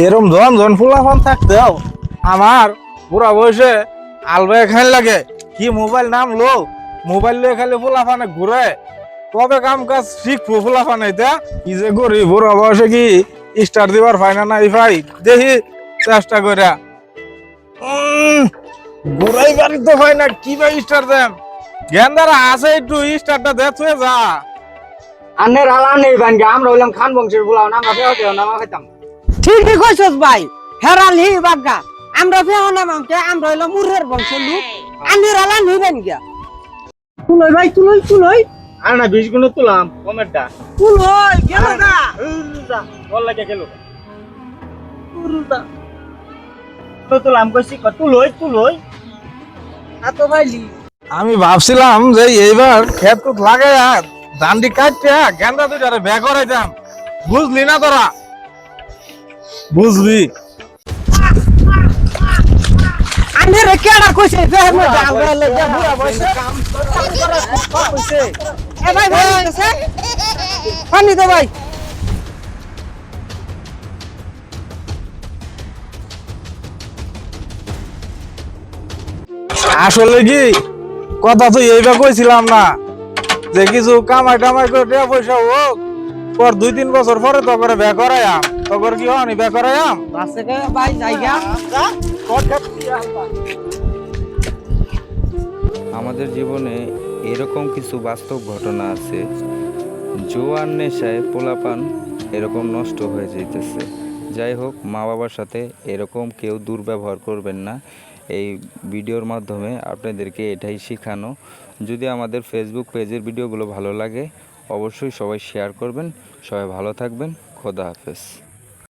এরম জন ফুলাফান থাকতেও আমার বুড়া বয়সে আলবে খাই লাগে কি মোবাইল নাম লো মোবাইল লয়ে খালি ফুলাফানে ঘুরে কবে কাম কাজ শিখবো ফুলাফানে এটা কি যে করি বুড়া বয়সে কি স্টার দিবার পাই না নাই ভাই দেখি চেষ্টা করিয়া ঘুরাই বাড়ি তো হয় না কি ভাই স্টার দেন গেন্দারা আছে একটু স্টারটা দেখে যা আন্নের হালা নেই বানগে আমরা হইলাম খান বংশের বুলাও না আমরা ফেও নামা খাইতাম। ঠিকই কইছস ভাই হেরালি বাগা আমরা ফেহনা মামকে আমরা হইলো মুরের বংশের লোক আনির আলা নিবেন গিয়া তুলই ভাই তুলই আর না 20 গুণ তুলাম কমেরটা তুলই গেল না বল লাগে গেল তো তুলাম কইছি তুলই এত ভাইলি আমি ভাবছিলাম যে এইবার ক্ষেত লাগাই দান্ডি কাটতে গেন্দা দুইটারে বে করাইতাম বুঝলি না তোরা বুঝবি আনির কেডা কইছে ফেহর মধ্যে আলবা লাগে বুড়া বয়সে কইছে এ ভাই ভাই আছে পানি দে ভাই আসলে কি কথা তো এইবার কইছিলাম না যে কিছু কামাই টামাই করে টাকা পয়সা হোক পর 2-3 বছর পরে তো করে বে করাইয়াম তখন কি হনি বে করাইয়াম বাসে কে ভাই জায়গা আমাদের জীবনে এরকম কিছু বাস্তব ঘটনা আছে জোয়ার নেশায় পোলাপান এরকম নষ্ট হয়ে যাইতেছে। যাই হোক, মা বাবার সাথে এরকম কেউ দুর্ব্যবহার করবেন না। এই ভিডিওর মাধ্যমে আপনাদেরকে এটাই শেখানো। যদি আমাদের ফেসবুক পেজের ভিডিওগুলো ভালো লাগে অবশ্যই সবাই শেয়ার করবেন। সবাই ভালো থাকবেন। খোদা হাফেজ।